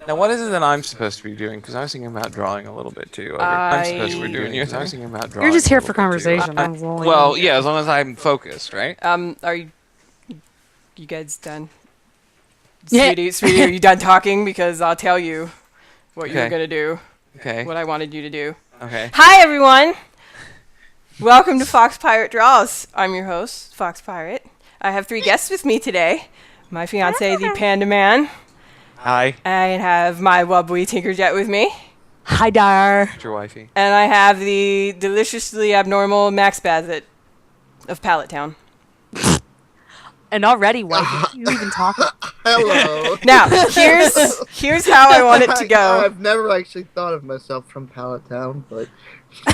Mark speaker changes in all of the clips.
Speaker 1: Now, what is it that I'm supposed to be doing? Because I was thinking about drawing a little bit too. I'm supposed to be doing yours. I was thinking about drawing.
Speaker 2: You're just
Speaker 1: a
Speaker 2: here
Speaker 1: little
Speaker 2: for
Speaker 1: bit, too.
Speaker 2: conversation.
Speaker 1: Well, yeah, as long as I'm focused, right?
Speaker 3: Are you guys done? Sweetie, are you done talking? Because I'll tell you what you're gonna do.
Speaker 1: Okay.
Speaker 3: What I wanted you to do.
Speaker 1: Okay.
Speaker 3: Hi, everyone. Welcome to FoxPirate Draws. I'm your host, FoxPirate. I have 3 guests with me today. My fiance, the Panda Man.
Speaker 1: Hi.
Speaker 3: I have my wobbly Tinkerjet with me.
Speaker 2: Hi, Dar.
Speaker 1: Your wifey.
Speaker 3: And I have the deliciously abnormal Maxspaz of Pallet Town.
Speaker 2: And already, wife, you even talking?
Speaker 4: Hello.
Speaker 3: Now, here's how I want it to go.
Speaker 4: I've never actually thought of myself from Pallet Town, but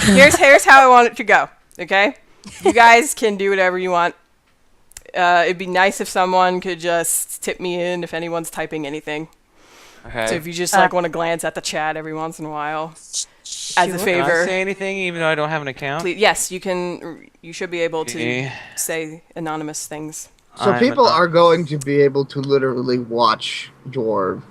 Speaker 3: Here's how I want it to go. Okay, you guys can do whatever you want. It'd be nice if someone could just tip me in if anyone's typing anything.
Speaker 1: Okay.
Speaker 3: So if you just want to glance at the chat every once in a while, as a favor.
Speaker 1: Can I say anything even though I don't have an account?
Speaker 3: Please, yes, you can. You should be able to say anonymous things.
Speaker 4: so people are going to be able to literally watch your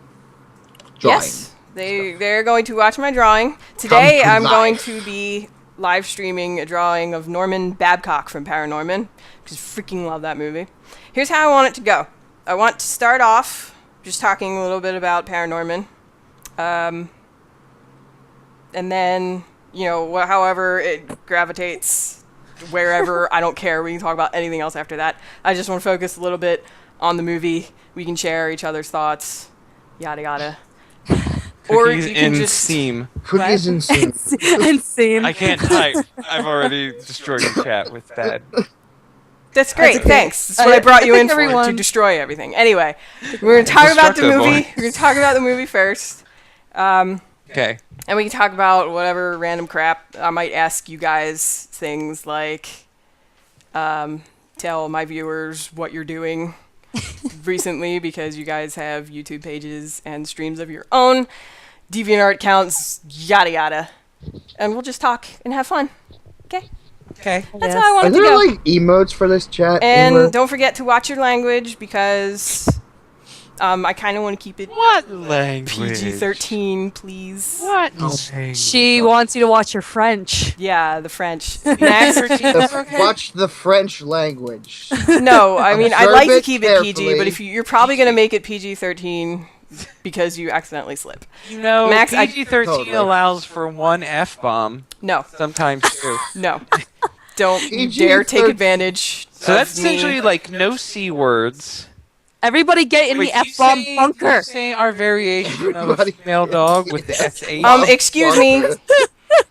Speaker 4: drawing.
Speaker 3: Yes, they're going to watch my drawing. Today I'm going to be live streaming a drawing of Norman Babcock from ParaNorman, because I freaking love that movie. Here's how I want it to go. I want to start off just talking a little bit about ParaNorman, and then, you know, however it gravitates, wherever, I don't care. We can talk about anything else after that. I just want to focus a little bit on the movie. We can share each other's thoughts, yada yada. Or you can just
Speaker 1: Steam.
Speaker 4: Cookies and soup.
Speaker 2: And scene.
Speaker 1: I can't type. I've already destroyed the chat with that.
Speaker 3: That's great,
Speaker 2: That's okay.
Speaker 3: thanks. That's what I brought you in for,
Speaker 2: everyone.
Speaker 3: to destroy everything. Anyway, we're going to talk about the
Speaker 1: Destructo
Speaker 3: movie.
Speaker 1: boy.
Speaker 3: We're going to talk about the movie first.
Speaker 1: Okay.
Speaker 3: And we can talk about whatever random crap. I might ask you guys things like, tell my viewers what you're doing recently, because you guys have YouTube pages and streams of your own, DeviantArt accounts, yada yada. And we'll just talk and have fun. Okay?
Speaker 1: Okay.
Speaker 3: That's how I want
Speaker 4: Are
Speaker 3: it to
Speaker 4: there
Speaker 3: go.
Speaker 4: like emotes for this chat?
Speaker 3: And don't forget to watch your language, because I kind of want to keep it
Speaker 1: What language?
Speaker 3: PG-13, please.
Speaker 1: What language?
Speaker 2: She wants you to watch your French.
Speaker 3: Yeah, the French. Max,
Speaker 4: Watch the French language.
Speaker 3: no, I mean, I'd
Speaker 4: Observe
Speaker 3: like to
Speaker 4: it
Speaker 3: keep it PG,
Speaker 4: carefully.
Speaker 3: but if you're probably going to make it PG-13 because you accidentally slip.
Speaker 1: You know,
Speaker 3: Max,
Speaker 1: PG-13
Speaker 4: Totally.
Speaker 1: allows for 1 F-bomb.
Speaker 3: No,
Speaker 1: Sometimes 2.
Speaker 3: no. Don't you dare take
Speaker 4: PG-13.
Speaker 3: advantage
Speaker 1: So
Speaker 3: of
Speaker 1: that's
Speaker 3: me.
Speaker 1: essentially like no C words.
Speaker 2: Everybody get in
Speaker 1: Wait,
Speaker 2: the F-bomb bunker.
Speaker 1: You say our variation of a female dog with the S8?
Speaker 3: Excuse me.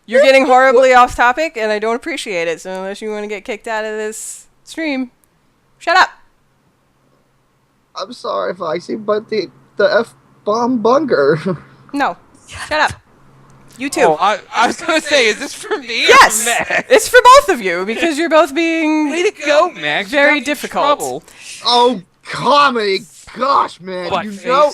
Speaker 3: You're getting horribly off topic, and I don't appreciate it. So unless you want to get kicked out of this stream, shut up.
Speaker 4: I'm sorry, Foxy, but the F-bomb bunker.
Speaker 3: No, shut up. You too.
Speaker 1: Oh, I was going to say, is this for me or
Speaker 3: Yes,
Speaker 1: for Max?
Speaker 3: it's for both of you, because you're both being
Speaker 1: Way to go, Max. You
Speaker 3: very
Speaker 1: got me in
Speaker 3: difficult.
Speaker 1: trouble.
Speaker 4: Oh, comedy. Gosh, man.
Speaker 1: Butt
Speaker 4: you
Speaker 1: face.
Speaker 4: know.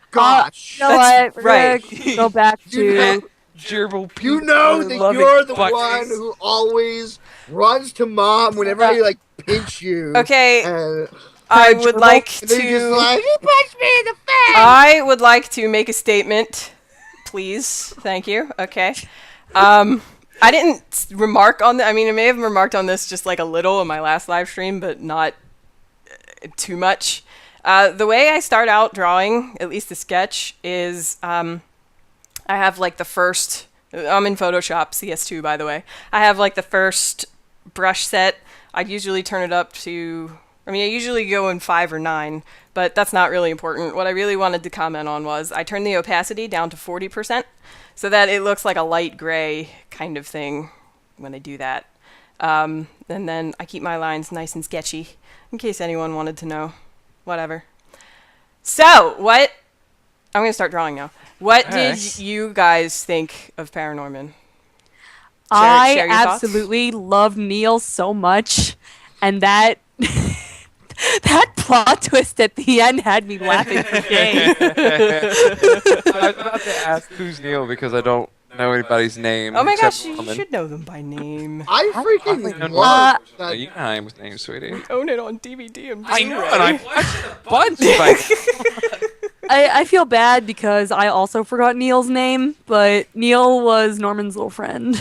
Speaker 4: Gosh.
Speaker 2: You know
Speaker 3: That's
Speaker 2: what? We're
Speaker 3: right.
Speaker 2: gonna go back
Speaker 4: You know-
Speaker 2: to...
Speaker 1: Gerbil
Speaker 4: You know that
Speaker 1: loving
Speaker 4: you're the
Speaker 1: butt
Speaker 4: one
Speaker 1: face.
Speaker 4: who always runs to mom whenever I like pinch you.
Speaker 3: Okay,
Speaker 4: And
Speaker 3: I would like
Speaker 4: and then you're just
Speaker 3: to.
Speaker 4: like, you punched me in the face.
Speaker 3: I would like to make a statement, please. Thank you. Okay. I didn't remark on I mean, I may have remarked on this just like a little in my last live stream, but not too much. The way I start out drawing, at least the sketch, is I have like the first. I'm in Photoshop CS2, by the way. I have like the first brush set. I'd usually turn it up to. I mean, I usually go in 5 or 9, but that's not really important. What I really wanted to comment on was I turned the opacity down to 40% so that it looks like a light gray kind of thing when I do that. And then I keep my lines nice and sketchy in case anyone wanted to know. Whatever. So, what... I'm going to start drawing now. What did you guys think of ParaNorman?
Speaker 2: I
Speaker 3: share your thoughts?
Speaker 2: absolutely love Neil so much, and that that plot twist at the end had me laughing for days.
Speaker 1: I was about to ask who's Neil because I don't know anybody's name.
Speaker 3: Oh my
Speaker 1: except
Speaker 3: gosh, you
Speaker 1: Norman.
Speaker 3: should know them by name.
Speaker 4: I
Speaker 1: I
Speaker 4: freaking
Speaker 1: know
Speaker 4: love
Speaker 1: Norman.
Speaker 4: that.
Speaker 1: You know how I'm with names, sweetie.
Speaker 3: Own it on DVD and
Speaker 1: I know,
Speaker 3: Blu-ray.
Speaker 1: and I watched it a bunch.
Speaker 2: I feel bad because I also forgot Neil's name, but Neil was Norman's little friend.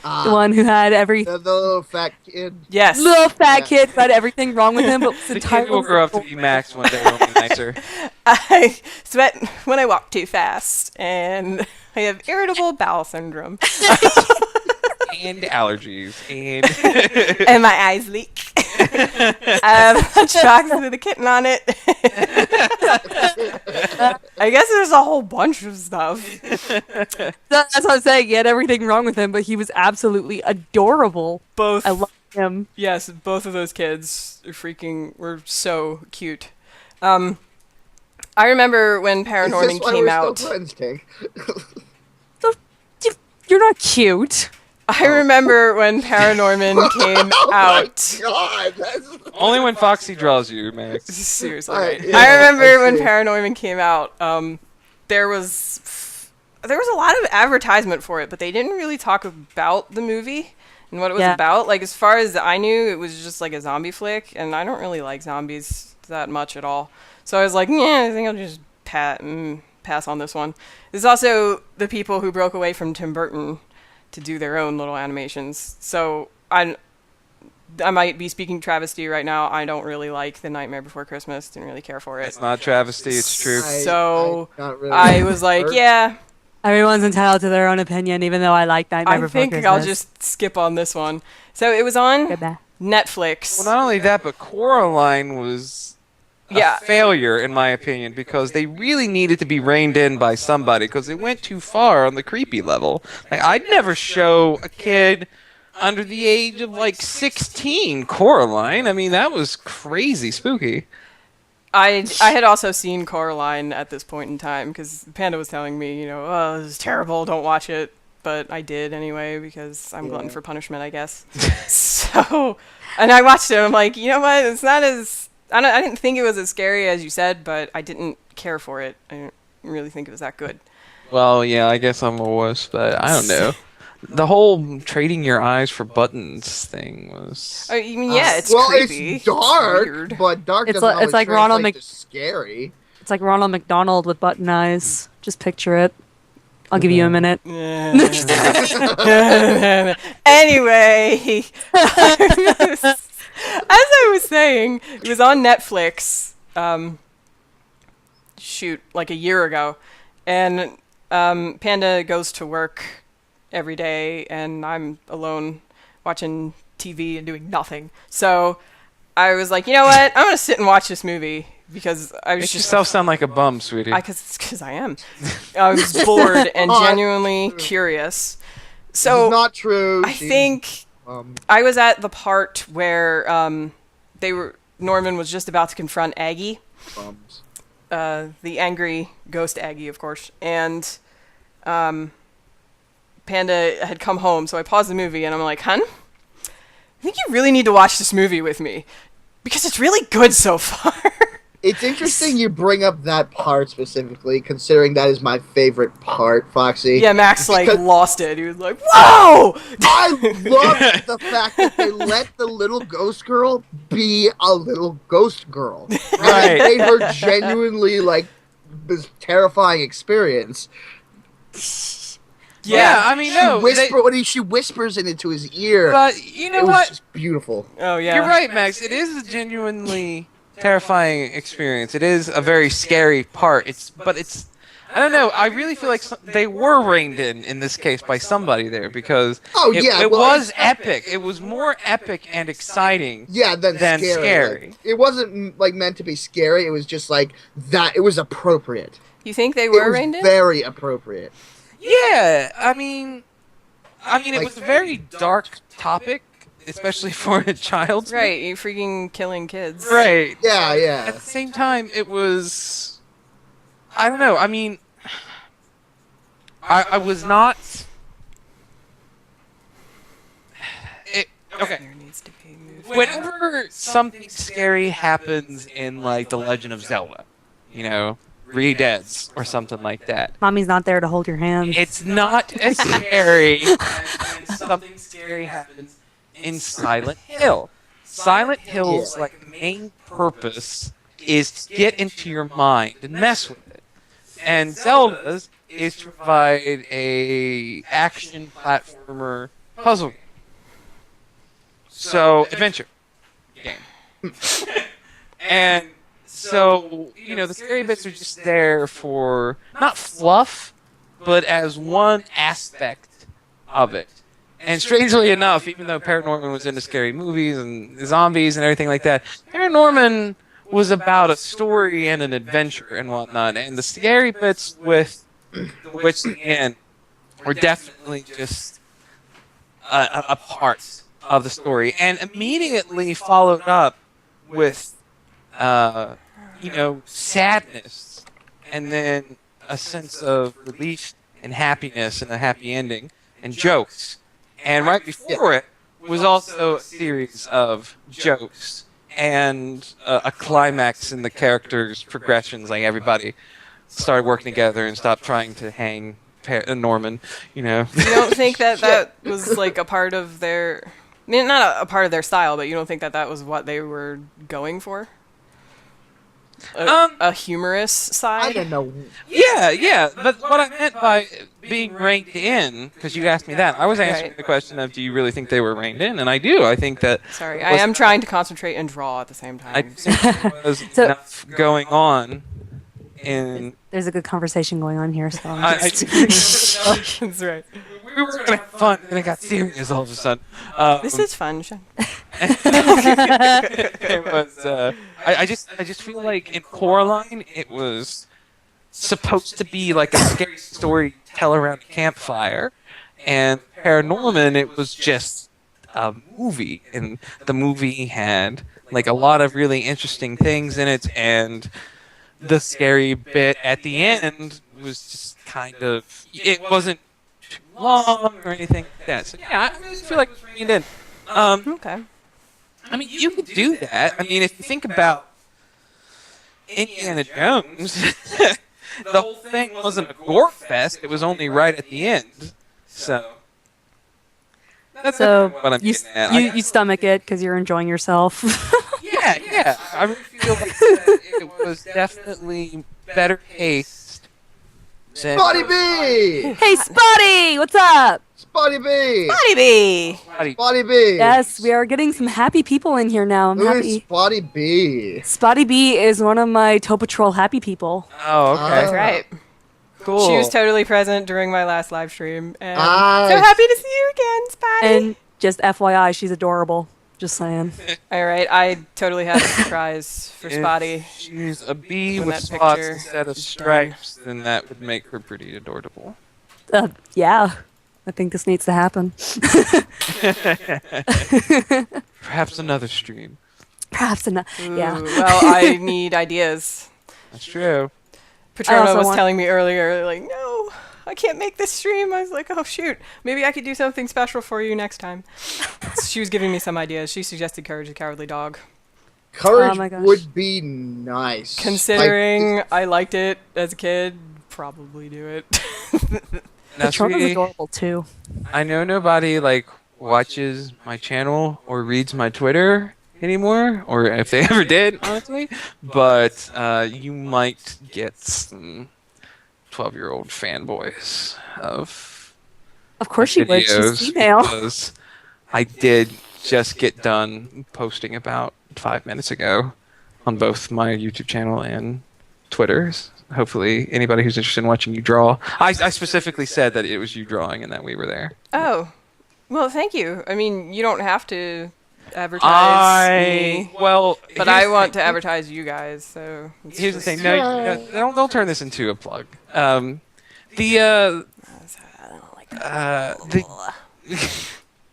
Speaker 2: The one who had
Speaker 4: The little fat kid.
Speaker 3: Yes.
Speaker 2: little fat kid who had everything wrong with him, but was
Speaker 1: The kid
Speaker 2: entirely
Speaker 1: will grow up to be Max one day. Will be nicer.
Speaker 3: I sweat when I walk too fast, and I have irritable bowel syndrome.
Speaker 1: And allergies. And
Speaker 3: And my eyes leak. I have a lunchbox with a kitten on it. I guess there's a whole bunch of stuff.
Speaker 2: That's what I'm saying. He had everything wrong with him, but he was absolutely adorable.
Speaker 3: Both.
Speaker 2: I love him.
Speaker 3: Yes, both of those kids were so cute. I remember when ParaNorman came out.
Speaker 4: Friends, Tank?
Speaker 2: You're not cute.
Speaker 3: I remember when ParaNorman came out.
Speaker 4: God, that's...
Speaker 1: only when Foxy draws you, Max.
Speaker 3: Seriously,
Speaker 4: Right,
Speaker 3: right.
Speaker 4: yeah,
Speaker 3: I remember
Speaker 4: I
Speaker 3: when
Speaker 4: see.
Speaker 3: ParaNorman came out. There was a lot of advertisement for it, but they didn't really talk about the movie and what it was about. Like, as far as I knew, it was just like a zombie flick, and I don't really like zombies that much at all. So I was like, yeah, I think I'll just pass on this one. There's also the people who broke away from Tim Burton to do their own little animations. So I might be speaking travesty right now. I don't really like The Nightmare Before Christmas. Didn't really care for it.
Speaker 1: It's not travesty. It's true.
Speaker 3: So
Speaker 4: not really
Speaker 3: I was like,
Speaker 4: hurt.
Speaker 3: yeah,
Speaker 2: Everyone's entitled to their own opinion, even though I like Nightmare
Speaker 3: I
Speaker 2: Before
Speaker 3: think
Speaker 2: Christmas.
Speaker 3: I'll just skip on this one. So it was on
Speaker 2: Goodbye.
Speaker 3: Netflix.
Speaker 1: Well, not only that, but Coraline was a failure, in my opinion, because they really needed to be reined in by somebody, because they went too far on the creepy level. Like, I'd never show a kid under the age of, like, 16 Coraline. I mean, that was crazy spooky.
Speaker 3: I had also seen Coraline at this point in time, because Panda was telling me, oh, this is terrible, don't watch it. But I did anyway, because I'm glutton for punishment, I guess. So, and I watched it, I'm like, you know what, it's not as... I didn't think it was as scary as you said, but I didn't care for it. I didn't really think it was that good.
Speaker 1: Well, yeah, I guess I'm a wuss, but I don't know. The whole trading your eyes for buttons thing was...
Speaker 3: I mean, yeah, it's
Speaker 4: well,
Speaker 3: creepy.
Speaker 4: it's dark,
Speaker 3: weird.
Speaker 4: but dark
Speaker 2: It's
Speaker 4: doesn't
Speaker 2: like-
Speaker 4: always
Speaker 2: it's like Ronald
Speaker 4: translate to scary.
Speaker 2: It's like Ronald McDonald with button eyes. Just picture it. I'll give you a minute.
Speaker 3: Anyway, as I was saying, it was on Netflix. Like a year ago, and Panda goes to work every day, and I'm alone watching TV and doing nothing. So I was like, you know what? I'm gonna sit and watch this movie because I was
Speaker 1: Make
Speaker 3: just
Speaker 1: yourself sound like a bum, sweetie.
Speaker 3: because I am. I was bored and genuinely curious. So
Speaker 4: This is not true.
Speaker 3: I think I was at the part where Norman was just about to confront Aggie, the angry ghost Aggie, of course, and Panda had come home. So I paused the movie and I'm like, "Hun, I think you really need to watch this movie with me because it's really good so far."
Speaker 4: It's interesting you bring up that part specifically, considering that is my favorite part, Foxy.
Speaker 3: Yeah, Max
Speaker 4: Because-
Speaker 3: lost it. He was like, "Whoa!"
Speaker 4: I love the fact that they let the little ghost girl be a little ghost girl.
Speaker 1: Right.
Speaker 4: It made her genuinely, like, this terrifying experience.
Speaker 3: Yeah,
Speaker 1: I mean, no.
Speaker 4: She whispers into his ear.
Speaker 1: But you know
Speaker 4: it was
Speaker 1: what?
Speaker 4: just beautiful.
Speaker 3: Oh yeah.
Speaker 1: You're right, Max. It is a genuinely terrifying experience. It is a very scary part. I don't know. I really feel like they were reined in this case by somebody there because it was epic. It was more epic and exciting.
Speaker 4: Yeah, than scary. Like, it wasn't like meant to be scary. It was just like that. It was appropriate.
Speaker 3: You think they
Speaker 4: It
Speaker 3: were
Speaker 4: was
Speaker 3: reined in?
Speaker 4: very appropriate.
Speaker 1: Yeah, I mean, it was a very dark topic, especially for a child's movie.
Speaker 3: Right, you freaking killing kids.
Speaker 1: Right.
Speaker 4: Yeah, yeah.
Speaker 1: At the same time, it was... I don't know. I mean, I was not... Okay.
Speaker 3: There needs to be
Speaker 1: Whenever something scary happens in, like, The Legend of Zelda, Re-Deads or something like that,
Speaker 2: Mommy's not there to hold your hand.
Speaker 1: it's not as scary as when something scary happens in Silent Hill. Silent Hill's main purpose is to get into your mind and mess with it. And Zelda's is to provide a action platformer puzzle game. So, adventure game. And so, the scary bits are just there for, not fluff, but as one aspect of it. And strangely enough, even though ParaNorman was into scary movies and zombies and everything like that, ParaNorman was about a story and an adventure and whatnot. And the scary bits with The Witch again were definitely just a part of the story. And immediately followed up with, sadness. And then a sense of relief and happiness and a happy ending and jokes. And right before it was also a series of jokes and a climax in the characters' progressions. Like everybody started working together and stopped trying to hang Norman.
Speaker 3: You don't think that was like a part of their? I mean, not a part of their style, but you don't think that was what they were going for? A humorous side?
Speaker 4: I don't know.
Speaker 1: Yeah. But what I meant by being reined in, because you asked me that, I was answering the question of, do you really think they were reined in? And I do. I think that...
Speaker 3: Sorry, I am trying to concentrate and draw at the same time.
Speaker 1: I think there was enough going on in...
Speaker 2: There's a good conversation going on here, so...
Speaker 3: That's right.
Speaker 1: We were going to have fun, and it got serious all of a sudden.
Speaker 3: This is fun, Shen.
Speaker 1: It was, I just feel like in Coraline, it was supposed to be like a scary story tell around a campfire, and ParaNorman, it was just a movie, and the movie had like a lot of really interesting things in it, and the scary bit at the end was just kind of, it wasn't too long or anything like that. So yeah, I really feel like it was reined in.
Speaker 3: Okay.
Speaker 1: I mean, you could do that. I mean, if you think about Indiana Jones, the whole thing wasn't a gore fest. It was only right at the end. So that's what I'm getting at.
Speaker 2: You stomach it because you're enjoying yourself.
Speaker 1: Yeah. I really feel like that it was definitely better paced.
Speaker 4: Spotty B!
Speaker 2: Hey, Spotty! What's up?
Speaker 4: Spotty B!
Speaker 3: Spotty B!
Speaker 4: Spotty B!
Speaker 2: Yes, we are getting some happy people in here now. I'm
Speaker 4: Who is
Speaker 2: happy.
Speaker 4: Spotty B?
Speaker 2: Spotty B is one of my Tow Patrol happy people.
Speaker 1: Oh, okay.
Speaker 3: That's right.
Speaker 1: Cool.
Speaker 3: She was totally present during my last live stream. And
Speaker 4: Nice.
Speaker 3: so happy to see you again, Spotty!
Speaker 2: And just FYI, she's adorable. Just saying.
Speaker 3: Alright, I totally have a surprise for Spotty.
Speaker 1: If she's a bee
Speaker 3: When
Speaker 1: with
Speaker 3: that
Speaker 1: spots
Speaker 3: picture
Speaker 1: instead of
Speaker 3: is
Speaker 1: stripes, then that would make her pretty adorable.
Speaker 2: Yeah. I think this needs to happen.
Speaker 1: Perhaps another stream.
Speaker 2: Perhaps enough. Yeah.
Speaker 3: Ooh, well, I need ideas.
Speaker 1: That's true.
Speaker 3: Patrona was
Speaker 2: want-
Speaker 3: telling me earlier, like, no, I can't make this stream. I was like, oh, shoot. Maybe I could do something special for you next time. She was giving me some ideas. She suggested Courage the Cowardly Dog.
Speaker 2: Oh my
Speaker 4: Courage
Speaker 2: gosh.
Speaker 4: would be nice.
Speaker 3: Considering I liked it as a kid, probably do it.
Speaker 1: Now,
Speaker 2: Patrona's
Speaker 1: sweetie,
Speaker 2: adorable too.
Speaker 1: I know nobody watches my channel or reads my Twitter anymore, or if they ever did, honestly. But you might get some 12-year-old fanboys of
Speaker 2: Of course she would. She's
Speaker 1: videos
Speaker 2: female.
Speaker 1: because I did just get done posting about 5 minutes ago on both my YouTube channel and Twitter's. Hopefully, anybody who's interested in watching you draw. I specifically said that it was you drawing and that we were there.
Speaker 3: Oh, well, thank you. I mean, you don't have to advertise me, but I want to advertise you guys. So it's
Speaker 1: Here's the
Speaker 3: just-
Speaker 1: thing. No, don't turn this into a plug.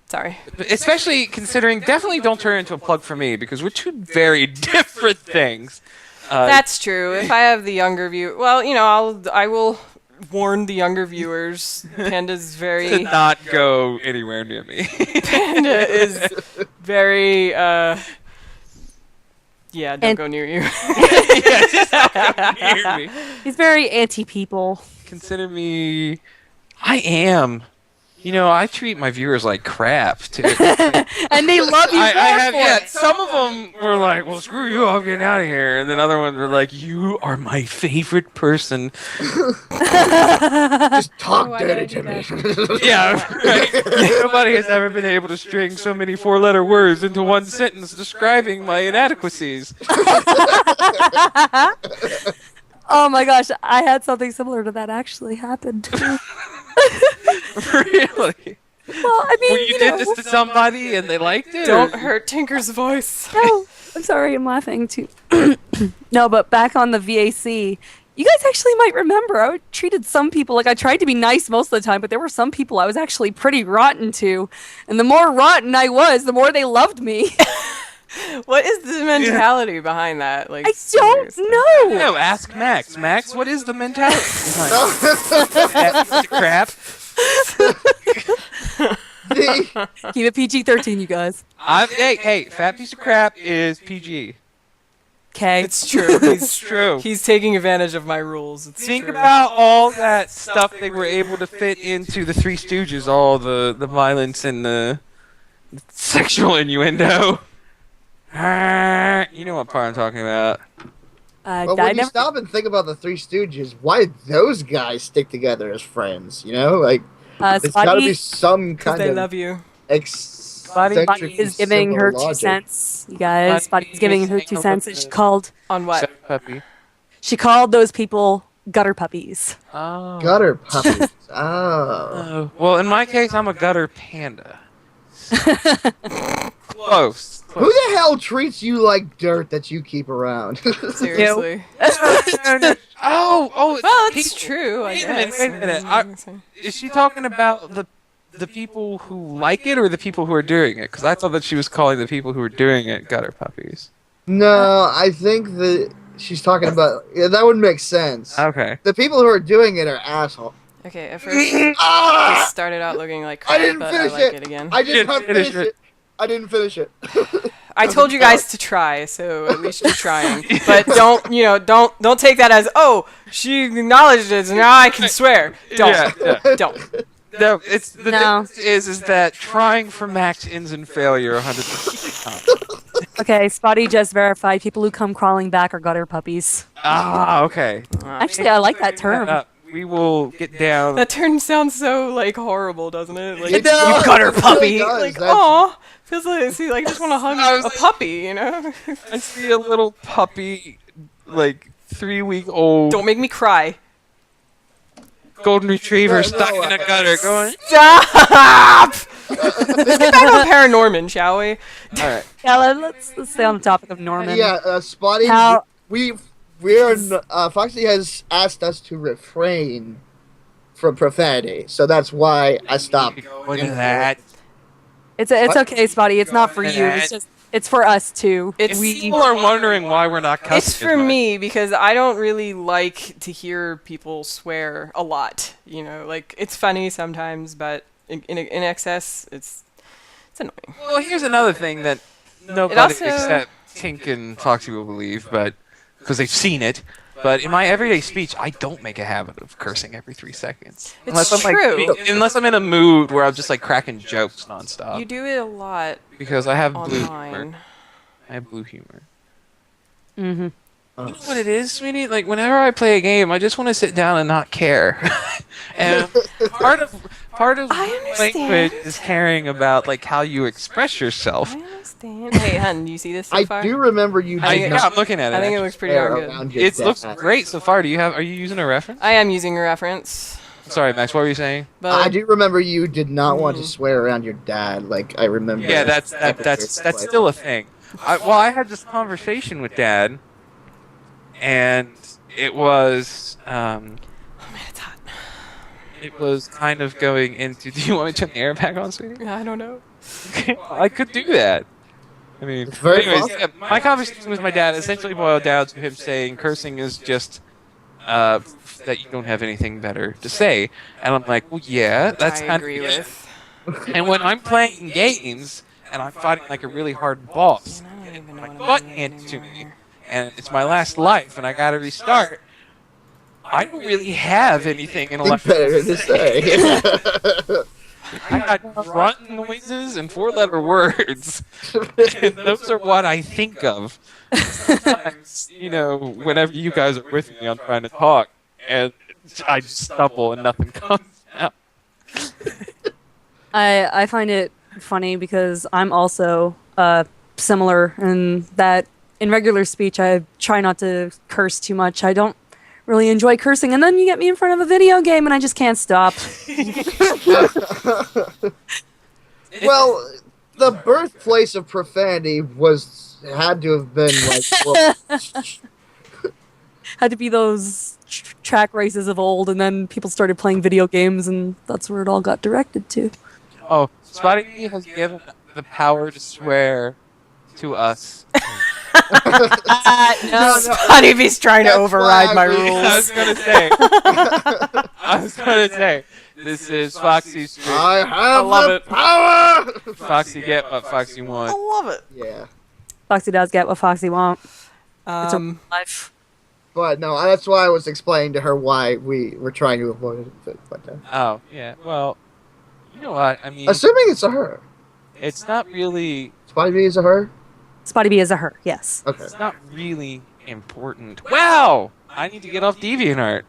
Speaker 3: Sorry.
Speaker 1: Especially considering, definitely don't turn it into a plug for me because we're two very different things.
Speaker 3: That's true. If I have the younger view, well, I will warn the younger viewers. Panda's
Speaker 1: to
Speaker 3: very
Speaker 1: not go anywhere near me.
Speaker 3: Panda is very don't
Speaker 2: And-
Speaker 3: go near you.
Speaker 1: Yeah, just don't go near me.
Speaker 2: He's very anti-people.
Speaker 1: Consider me. I am. I treat my viewers like crap too.
Speaker 2: And they love you for it.
Speaker 1: Some of them were like, "Well, screw you, I'm getting out of here," and then other ones were like, "You are my favorite person."
Speaker 4: Just talk
Speaker 3: Why did I
Speaker 4: dirty
Speaker 3: do
Speaker 4: to me.
Speaker 1: Yeah, right. Nobody has ever been able to string so many 4-letter words into one sentence describing my inadequacies.
Speaker 2: Oh my gosh, I had something similar to that actually happen too.
Speaker 1: Really?
Speaker 2: Well, I mean,
Speaker 1: Well, you did this to somebody and they liked it?
Speaker 3: Don't
Speaker 1: or-
Speaker 3: hurt Tinker's voice.
Speaker 2: No, I'm sorry, I'm laughing too. No, but back on the VAC, you guys actually might remember I treated some people like I tried to be nice most of the time, but there were some people I was actually pretty rotten to, and the more rotten I was, the more they loved me.
Speaker 3: What is the mentality behind that? Like,
Speaker 2: I don't
Speaker 3: seriously.
Speaker 2: know.
Speaker 1: No, ask Max. Max, what is the mentality behind that piece of crap?
Speaker 2: Keep it PG-13, you guys.
Speaker 1: Hey, fat piece of crap is PG.
Speaker 2: Okay.
Speaker 3: It's true.
Speaker 1: It's true.
Speaker 3: He's taking advantage of my rules. It's
Speaker 1: Think
Speaker 3: true.
Speaker 1: about all that stuff they were able to fit into the Three Stooges, all the violence and the sexual innuendo. You know what part I'm talking about.
Speaker 4: Well,
Speaker 2: I
Speaker 4: when you
Speaker 2: never.
Speaker 4: stop and think about the Three Stooges, why did those guys stick together as friends? Like, there's got to be
Speaker 2: Spotty,
Speaker 4: some
Speaker 3: Because
Speaker 4: kind
Speaker 3: they
Speaker 4: of
Speaker 3: love you.
Speaker 4: eccentric
Speaker 2: Spotty is giving her
Speaker 4: simple
Speaker 2: 2
Speaker 4: logic.
Speaker 2: cents. You guys,
Speaker 1: Spotty
Speaker 2: Spotty's giving
Speaker 1: is
Speaker 2: her
Speaker 1: saying
Speaker 2: 2
Speaker 1: a
Speaker 2: cents,
Speaker 1: little
Speaker 2: and she
Speaker 1: bit.
Speaker 2: called.
Speaker 3: On what?
Speaker 1: Sex puppy.
Speaker 2: She called those people gutter puppies.
Speaker 1: Oh.
Speaker 4: Gutter puppies. Oh.
Speaker 1: Oh. Well, in my case, I'm a gutter panda. Close.
Speaker 4: Who the hell treats you like dirt that you keep around?
Speaker 3: Seriously.
Speaker 1: Oh,
Speaker 3: Well, it's
Speaker 1: people-
Speaker 3: true, I
Speaker 1: Wait a minute,
Speaker 3: guess.
Speaker 1: wait a minute. Is she talking about the people who like it or the people who are doing it? Because I thought that she was calling the people who are doing it gutter puppies.
Speaker 4: No, I think that she's talking about... Yeah, that would make sense.
Speaker 1: Okay.
Speaker 4: The people who are doing it are assholes.
Speaker 3: Okay, at first it
Speaker 4: Ah!
Speaker 3: started out looking like
Speaker 4: I
Speaker 3: crap,
Speaker 4: didn't
Speaker 3: but I
Speaker 4: finish
Speaker 3: like
Speaker 4: it.
Speaker 3: it again.
Speaker 4: I did not
Speaker 1: Finish
Speaker 4: finish it. I didn't finish it.
Speaker 3: I told you guys to try, so at least you're trying. But don't take that as, oh, she acknowledged it, so now I can swear. Don't.
Speaker 1: Yeah.
Speaker 3: Don't.
Speaker 1: No, it's the
Speaker 2: No.
Speaker 1: difference is that trying for Max ends in failure 100%.
Speaker 2: Okay, Spotty just verified people who come crawling back are gutter puppies.
Speaker 1: Ah, okay.
Speaker 2: Actually, I like that term.
Speaker 1: We will get down.
Speaker 3: That term sounds so, like, horrible, doesn't it? Like,
Speaker 4: It does.
Speaker 3: you gutter
Speaker 4: It really
Speaker 3: puppy.
Speaker 4: does.
Speaker 3: Like,
Speaker 4: That's-
Speaker 3: aw. Feels like, see, like, I just want to hug
Speaker 1: I was
Speaker 3: a
Speaker 1: like-
Speaker 3: puppy, you know?
Speaker 1: I see a little puppy, like 3-week-old
Speaker 3: Don't make me cry.
Speaker 1: golden retriever
Speaker 4: No,
Speaker 1: stuck in a gutter going.
Speaker 3: Stop! Let's get back on ParaNorman, shall we?
Speaker 1: All right.
Speaker 2: Yeah, let's stay on the topic of Norman.
Speaker 4: Yeah, Spotty,
Speaker 2: How-
Speaker 4: Foxy has asked us to refrain from profanity, so that's why I stopped.
Speaker 1: Look at that.
Speaker 2: It's
Speaker 4: What?
Speaker 2: okay, Spotty. It's not for you. It's for us too.
Speaker 1: People are wondering why we're not cussing.
Speaker 3: It's
Speaker 1: as
Speaker 3: for
Speaker 1: much.
Speaker 3: me because I don't really like to hear people swear a lot. You know, like it's funny sometimes, but in excess, it's annoying.
Speaker 1: Well, here's another thing that nobody
Speaker 3: also-
Speaker 1: except Tink and Foxy will believe, but because they've seen it. But in my everyday speech, I don't make a habit of cursing every 3 seconds.
Speaker 3: It's
Speaker 1: I'm
Speaker 3: true.
Speaker 1: Like, unless I'm in a mood where I'm just like cracking jokes nonstop.
Speaker 3: You do it a lot
Speaker 1: Because I have blue humor.
Speaker 3: online.
Speaker 1: I have blue humor.
Speaker 2: Mm-hmm.
Speaker 1: You know what it is, sweetie? Like, whenever I play a game, I just want to sit down and not care. And part of
Speaker 3: I understand.
Speaker 1: language is caring about, like, how you express yourself.
Speaker 3: I understand. Hey, hun, do you see this so
Speaker 4: I
Speaker 3: far?
Speaker 4: do remember you
Speaker 3: I
Speaker 4: did
Speaker 3: think
Speaker 1: Yeah,
Speaker 4: not
Speaker 1: I'm looking at it.
Speaker 3: I think it
Speaker 1: actually.
Speaker 3: looks pretty
Speaker 4: swear
Speaker 3: darn good.
Speaker 4: around your
Speaker 1: It looks
Speaker 4: dad.
Speaker 1: great so far. Are you using a reference?
Speaker 3: I am using a reference,
Speaker 1: Sorry, Max, what were you saying?
Speaker 3: but
Speaker 4: I do remember you did not want to swear around your dad. Like I remember.
Speaker 1: Yeah, that's still a thing. I had this conversation with Dad, and it was
Speaker 3: oh man, it's hot.
Speaker 1: it was kind of going into. Do you want me to turn the air back on, sweetie?
Speaker 3: I don't know.
Speaker 1: I could do that. I mean,
Speaker 4: It's very
Speaker 1: anyways,
Speaker 4: possible.
Speaker 1: yeah, my conversation with my dad essentially boiled down to him saying cursing is just that you don't have anything better to say, and I'm like, well, yeah, that's
Speaker 3: I
Speaker 1: kind
Speaker 3: agree
Speaker 1: of.
Speaker 3: with.
Speaker 1: And when I'm playing games and I'm fighting like a really hard boss,
Speaker 3: Man, I don't even know
Speaker 1: my
Speaker 3: what I'm
Speaker 1: butt
Speaker 3: doing
Speaker 1: handed to me,
Speaker 3: anymore.
Speaker 1: and it's my last life, and I gotta restart. I don't really have anything
Speaker 4: Think
Speaker 1: intellectual
Speaker 4: better to say.
Speaker 1: I got grunt noises and 4-letter words. And those are what I think of. Sometimes, whenever you guys are with me, I'm trying to talk, and I just stumble and nothing comes out.
Speaker 2: I find it funny because I'm also similar in that in regular speech I try not to curse too much. I don't really enjoy cursing, and then you get me in front of a video game and I just can't stop.
Speaker 4: Well, the birthplace of profanity had to have been like. Well,
Speaker 2: Had to be those track races of old, and then people started playing video games, and that's where it all got directed to.
Speaker 1: Oh, Spotty has given the power to swear to us.
Speaker 2: No,
Speaker 3: Honeybee's trying to
Speaker 4: That's
Speaker 3: override
Speaker 4: why
Speaker 3: my
Speaker 4: we-
Speaker 3: rules.
Speaker 1: I was gonna say, this is Foxy's stream.
Speaker 4: I have
Speaker 3: love
Speaker 4: the
Speaker 3: it.
Speaker 4: power.
Speaker 1: Foxy get what Foxy
Speaker 3: I
Speaker 1: want.
Speaker 3: love it.
Speaker 4: Yeah,
Speaker 2: Foxy does get what Foxy wants. It's a life.
Speaker 4: but no, that's why I was explaining to her why we were trying to avoid it. But
Speaker 1: Oh, yeah, well, you know what, I mean,
Speaker 4: assuming it's a her,
Speaker 1: it's not really,
Speaker 4: Spotty B is a her.
Speaker 2: Spotty B is a her, yes.
Speaker 4: Okay.
Speaker 1: it's not really important. Wow! I need to get off DeviantArt.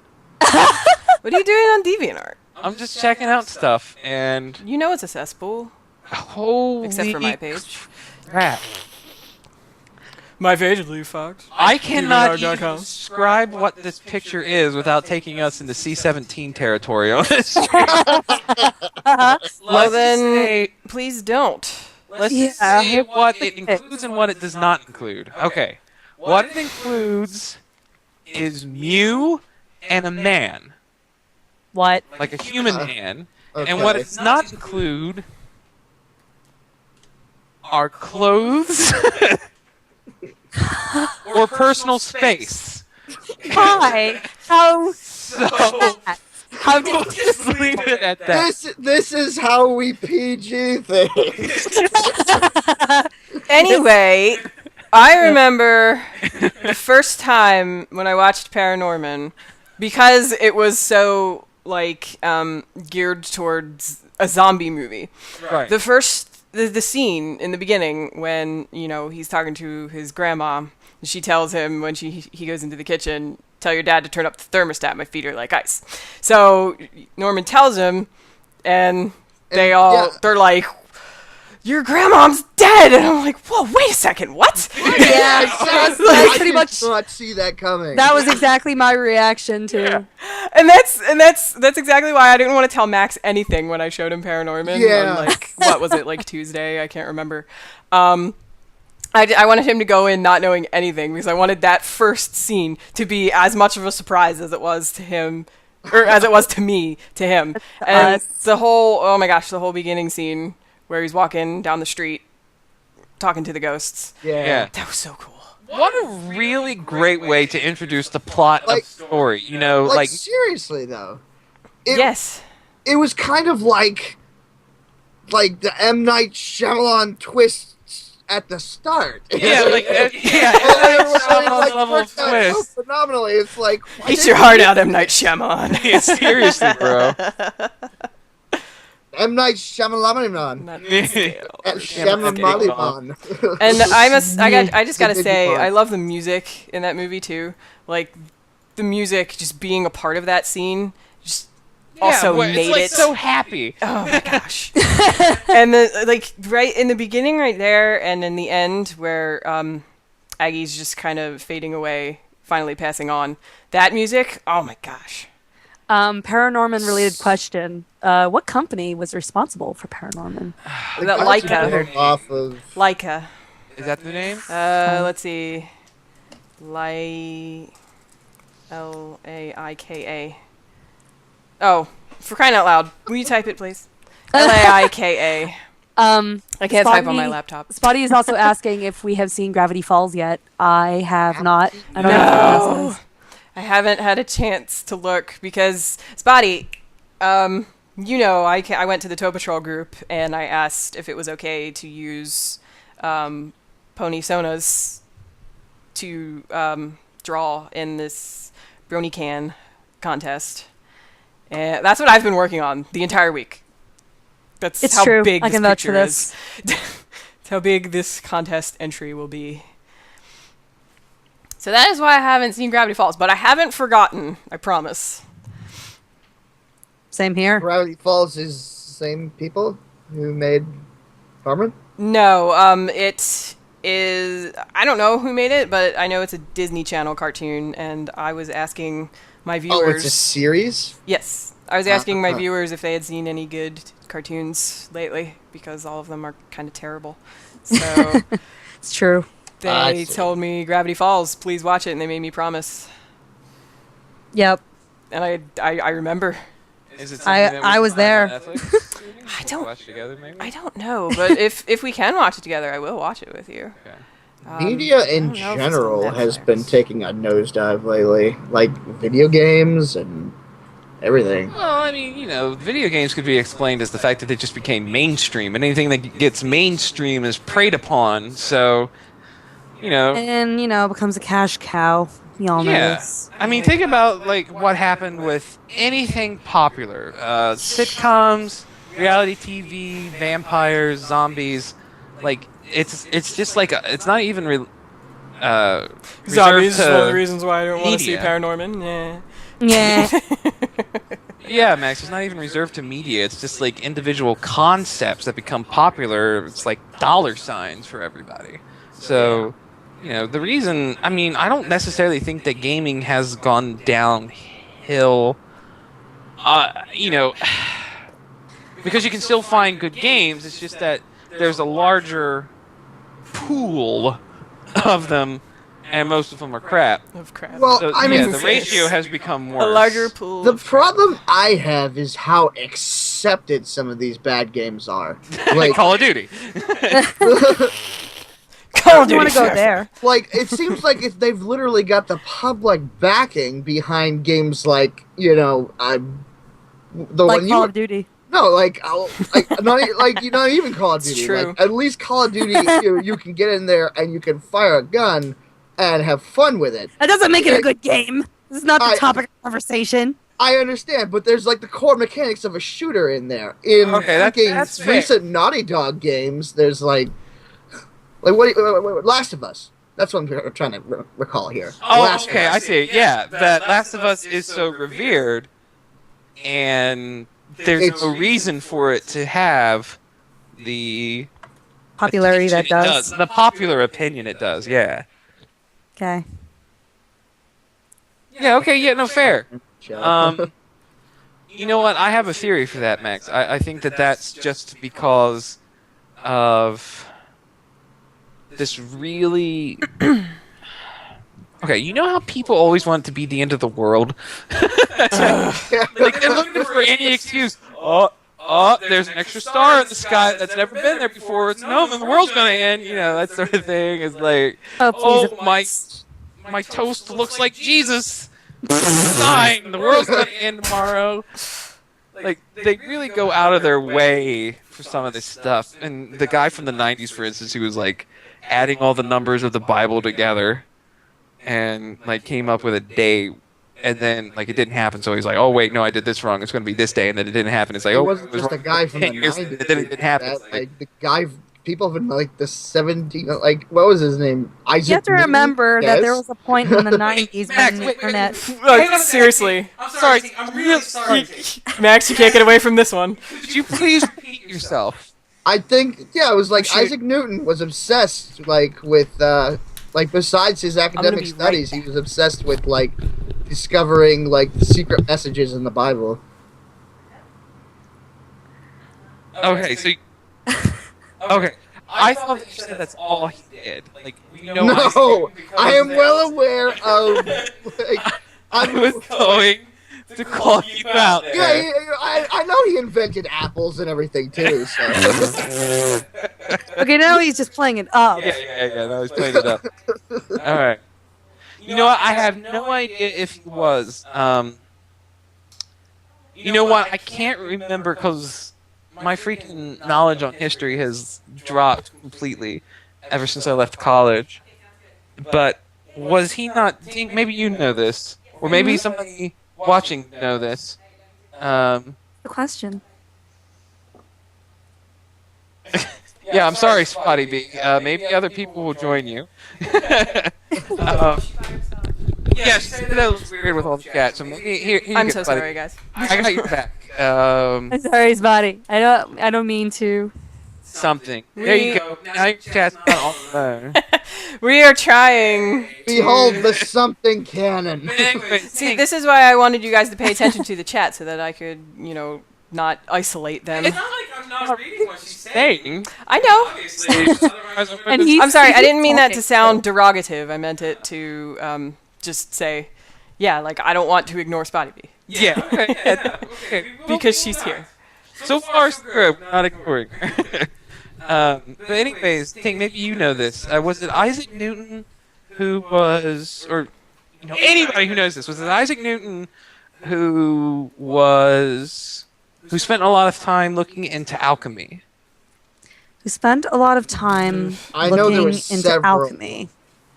Speaker 3: What are you doing on DeviantArt?
Speaker 1: I'm just checking out stuff, and
Speaker 3: You know it's a cesspool.
Speaker 1: holy
Speaker 3: Except for my page.
Speaker 1: crap.
Speaker 3: My page is Lee Fox.
Speaker 1: I cannot even
Speaker 3: DeviantArt.com.
Speaker 1: describe what this picture is without taking us into C-17 territory on this stream.
Speaker 3: Well
Speaker 1: Let's
Speaker 3: then,
Speaker 1: say,
Speaker 3: please don't.
Speaker 1: let's just
Speaker 2: Yeah.
Speaker 1: say what it includes and what it does not include. Okay. What it includes is Mew and a man,
Speaker 2: What?
Speaker 1: like a human man.
Speaker 4: Okay.
Speaker 1: And what it does not include are clothes or personal space.
Speaker 2: Hi. How?
Speaker 1: So
Speaker 2: How did
Speaker 1: we'll just leave it at that.
Speaker 4: This is how we PG things.
Speaker 3: Anyway, I remember the first time when I watched Paranorman, because it was so geared towards a zombie movie.
Speaker 1: Right.
Speaker 3: The scene in the beginning when he's talking to his grandma, and she tells him when he goes into the kitchen, tell your dad to turn up the thermostat. My feet are like ice. So Norman tells him, and they're like, your grandmom's dead, and I'm like, whoa, wait a second, what?
Speaker 2: Yeah,
Speaker 4: Exactly.
Speaker 2: that's
Speaker 4: I
Speaker 2: pretty
Speaker 4: did
Speaker 2: much.
Speaker 4: not see that coming.
Speaker 2: That was exactly my reaction too.
Speaker 3: And that's exactly why I didn't want to tell Max anything when I showed him Paranorman.
Speaker 4: Yeah.
Speaker 3: On what was it, Tuesday? I can't remember. I wanted him to go in not knowing anything because I wanted that first scene to be as much of a surprise as it was to him, or as it was to me to him. And the whole beginning scene where he's walking down the street talking to the ghosts.
Speaker 1: Yeah.
Speaker 3: That was so cool.
Speaker 1: What a really great way to introduce the plot
Speaker 4: Like-
Speaker 1: of story.
Speaker 4: Seriously though.
Speaker 3: Yes.
Speaker 4: It was kind of like the M. Night Shyamalan twists at the start.
Speaker 1: Yeah, level of
Speaker 4: worked out so
Speaker 1: twist.
Speaker 4: phenomenally. It's like why
Speaker 3: Eat
Speaker 4: didn't
Speaker 3: your heart out, M. Night Shyamalan.
Speaker 1: Yeah, seriously, bro.
Speaker 4: M. Night Shyamalan.
Speaker 3: Not
Speaker 4: Shyamalan.
Speaker 3: And I just gotta
Speaker 4: The
Speaker 3: say,
Speaker 4: Digimon.
Speaker 3: I love the music in that movie too. Like the music, just being a part of that scene, just also made it
Speaker 1: so happy.
Speaker 3: Oh my gosh! And right in the beginning, right there, and in the end, where Aggie's just kind of fading away, finally passing on. That music, oh my gosh!
Speaker 2: Paranorman related question. What company was responsible for Paranorman?
Speaker 3: That Laika.
Speaker 4: Off of
Speaker 3: Laika.
Speaker 1: Is that the name?
Speaker 3: Let's see. Laika. Oh, for crying out loud, will you type it, please? Laika. I can't type on my laptop.
Speaker 2: Spotty is also asking if we have seen Gravity Falls yet. I have not. I don't know
Speaker 3: No.
Speaker 2: what this is.
Speaker 3: I haven't had a chance to look because Spotty, I went to the Tow Patrol group and I asked if it was okay to use Pony Sonas to draw in this Brony Can contest. And that's what I've been working on the entire week. That's
Speaker 2: It's
Speaker 3: how
Speaker 2: true.
Speaker 3: big
Speaker 2: I
Speaker 3: this
Speaker 2: can vouch for
Speaker 3: picture
Speaker 2: this.
Speaker 3: is. That's how big this contest entry will be. So that is why I haven't seen Gravity Falls, but I haven't forgotten. I promise.
Speaker 2: Same here.
Speaker 4: Gravity Falls is the same people who made Norman?
Speaker 3: No, it is. I don't know who made it, but I know it's a Disney Channel cartoon, and I was asking my viewers.
Speaker 4: Oh, it's a series?
Speaker 3: Yes, I was asking my viewers if they had seen any good cartoons lately, because all of them are kind of terrible. So
Speaker 2: It's true.
Speaker 3: they told me Gravity Falls, please watch it, and they made me promise.
Speaker 2: Yep.
Speaker 3: And I remember.
Speaker 1: Is it something that we
Speaker 2: I
Speaker 1: can
Speaker 2: was
Speaker 1: find on
Speaker 2: there.
Speaker 1: Netflix?
Speaker 3: I don't.
Speaker 1: Watch together, maybe?
Speaker 3: I don't know, but if we can watch it together, I will watch it with you.
Speaker 1: Okay.
Speaker 4: Media
Speaker 3: I
Speaker 4: in
Speaker 3: don't know if it's on
Speaker 4: general has been
Speaker 3: Netflix.
Speaker 4: taking a nosedive lately. Like, video games and everything.
Speaker 1: Well, I mean, you know, video games could be explained as the fact that they just became mainstream, and anything that gets mainstream is preyed upon. So, you know,
Speaker 2: And, becomes a cash cow. Y'all know
Speaker 1: yeah.
Speaker 2: this.
Speaker 1: I mean, think about like what happened with anything popular: sitcoms, reality TV, vampires, zombies. Like, it's just like it's not even reserved
Speaker 3: Zombies is one of the
Speaker 1: to
Speaker 3: reasons why I don't want to see
Speaker 1: media.
Speaker 3: ParaNorman. Yeah.
Speaker 2: Yeah.
Speaker 1: Yeah, Max, it's not even reserved to media. It's just like individual concepts that become popular. It's like dollar signs for everybody. So, you know, the reason, I mean, I don't necessarily think that gaming has gone downhill, you know, because you can still find good games. It's just that there's a larger pool of them, and most of them are crap.
Speaker 3: Of crap.
Speaker 4: Well,
Speaker 1: So,
Speaker 4: I mean,
Speaker 1: yeah, the ratio has become worse.
Speaker 3: A larger pool.
Speaker 4: The problem I have is how accepted some of these bad games are. Like,
Speaker 1: Call of Duty.
Speaker 3: Call of
Speaker 2: You want
Speaker 3: Duty.
Speaker 2: to go there?
Speaker 4: like it seems like if they've literally got the public backing behind games like, the
Speaker 2: Like
Speaker 4: one
Speaker 2: Call
Speaker 4: you
Speaker 2: of Duty.
Speaker 4: no, not even Call of
Speaker 3: It's
Speaker 4: Duty.
Speaker 3: true.
Speaker 4: Like, at least Call of Duty, you can get in there and you can fire a gun and have fun with it.
Speaker 2: That doesn't make it a good game. This is not the
Speaker 4: I-
Speaker 2: topic of conversation.
Speaker 4: I understand, but there's like the core mechanics of a shooter in there. In
Speaker 1: Okay, that's fair.
Speaker 4: recent Naughty Dog games, there's like what Last of Us. That's what I'm trying to recall here.
Speaker 1: Oh,
Speaker 4: Last
Speaker 1: okay,
Speaker 4: of
Speaker 1: I
Speaker 4: Us.
Speaker 1: see. Yeah, that Last of Us is so revered, and there's
Speaker 4: It's-
Speaker 1: no reason for it to have the
Speaker 2: Popularity that
Speaker 1: attention it
Speaker 2: does.
Speaker 1: The popular opinion it does, yeah.
Speaker 2: Okay.
Speaker 1: Yeah, okay, yeah, no, fair.
Speaker 4: Joe.
Speaker 1: You know what? I have a theory for that, Max. I think that that's just because of this really... Okay, you know how people always want it to be the end of the world? Like, they're looking for any excuse. There's an extra star in the sky that's never been there before. It's known and the world's gonna end. You know, that sort of thing. It's like,
Speaker 2: Oh, please.
Speaker 1: my toast looks like Jesus. Dying. The world's gonna end tomorrow. Like, they really go out of their way for some of this stuff. And the guy from the 90s, for instance, who was like adding all the numbers of the Bible together and like came up with a day, and then like it didn't happen, so he's like, oh wait, no, I did this wrong, it's going to be this day, and then it didn't happen. It's like,
Speaker 4: It
Speaker 1: oh,
Speaker 4: wasn't
Speaker 1: was
Speaker 4: just a
Speaker 1: wrong
Speaker 4: guy
Speaker 1: for
Speaker 4: from the
Speaker 1: 10 years,
Speaker 4: 90s.
Speaker 1: and it didn't happen.
Speaker 4: That,
Speaker 1: It's
Speaker 4: like, the guy, people from like the 17, like what was his name? Isaac.
Speaker 2: You have to
Speaker 4: Newton?
Speaker 2: remember that there
Speaker 4: Yes?
Speaker 2: was a point in the 90s
Speaker 1: Max,
Speaker 2: when the
Speaker 1: wait,
Speaker 2: internet...
Speaker 1: Hang on a
Speaker 3: Seriously.
Speaker 1: I'm sorry. I'm really sorry.
Speaker 3: Max, you can't get away from this one.
Speaker 1: Could you please repeat yourself?
Speaker 4: I think, yeah, it was like
Speaker 3: Shoot.
Speaker 4: Isaac Newton was obsessed, like, with, like, besides his academic
Speaker 3: be right
Speaker 4: studies, he was obsessed with, like, discovering, like, the secret messages in the Bible.
Speaker 1: Okay, so. Okay. I thought that you said that's all he did. Like, we know
Speaker 4: No,
Speaker 1: Isaac because
Speaker 4: I am
Speaker 1: that-
Speaker 4: well aware of, like,
Speaker 1: I was going to call you out there.
Speaker 4: yeah, I know he invented apples and everything, too, so.
Speaker 2: Okay, now he's just playing it up.
Speaker 1: Yeah. That was playing it up. All right. You know what? I have no idea if he was. You know what? I can't remember because my freaking knowledge on history has dropped completely ever since I left college. But was he not? Maybe you know this, or maybe somebody watching know this.
Speaker 2: The question.
Speaker 1: Yeah, I'm sorry, Spotty B. Maybe other people will join you. Yes, that looks weird with all the cats. So maybe here you
Speaker 3: I'm
Speaker 1: go,
Speaker 3: so
Speaker 1: Spotty.
Speaker 3: sorry, guys.
Speaker 1: I got your back.
Speaker 2: I'm sorry, Spotty. I don't mean to.
Speaker 1: Something. There you go. Now your cat's not all alone.
Speaker 3: We are trying.
Speaker 4: Behold the something cannon.
Speaker 3: See, this is why I wanted you guys to pay attention to the chat so that I could, not isolate them.
Speaker 1: It's not like I'm not reading what she's saying.
Speaker 3: I know.
Speaker 2: And he's-
Speaker 3: I'm sorry, I didn't mean that
Speaker 2: talking.
Speaker 3: to sound derogative. I meant it to just say, yeah, like I don't want to ignore Spotty B.
Speaker 1: Yeah. Okay.
Speaker 3: Because she's here.
Speaker 1: So far, so good. We're not ignoring her. But anyways, Tink, maybe you know this. Was it Isaac Newton who was, or anybody who knows this? Was it Isaac Newton who spent a lot of time looking into alchemy?
Speaker 2: Who spent a lot of time
Speaker 4: I know there
Speaker 2: looking
Speaker 4: was
Speaker 2: into
Speaker 4: several.
Speaker 2: alchemy.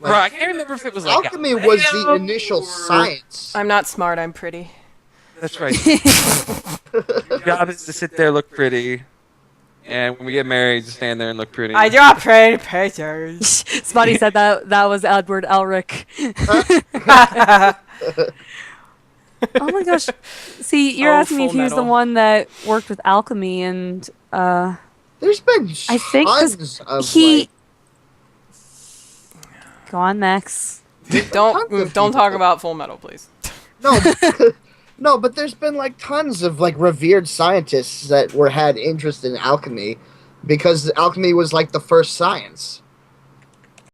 Speaker 4: Like,
Speaker 1: Right. I can't remember if it was like
Speaker 4: alchemy was the
Speaker 1: Galileo
Speaker 4: initial
Speaker 1: or-
Speaker 4: science.
Speaker 3: I'm not smart, I'm pretty.
Speaker 1: That's right. Your job is to sit there, look pretty, and when we get married, just stand there and look pretty.
Speaker 3: I draw pretty pictures.
Speaker 2: Spotty said that was Edward Elric. Oh my gosh. See, you're asking me if he was the
Speaker 3: Full Metal.
Speaker 2: one that worked with alchemy, and
Speaker 4: There's been
Speaker 2: I think 'cause
Speaker 4: tons of
Speaker 2: he.
Speaker 4: like,
Speaker 2: Go on, Max.
Speaker 3: Don't talk about Full Metal, please.
Speaker 4: no, no, but there's been like tons of like revered scientists that had interest in alchemy because alchemy was like the first science.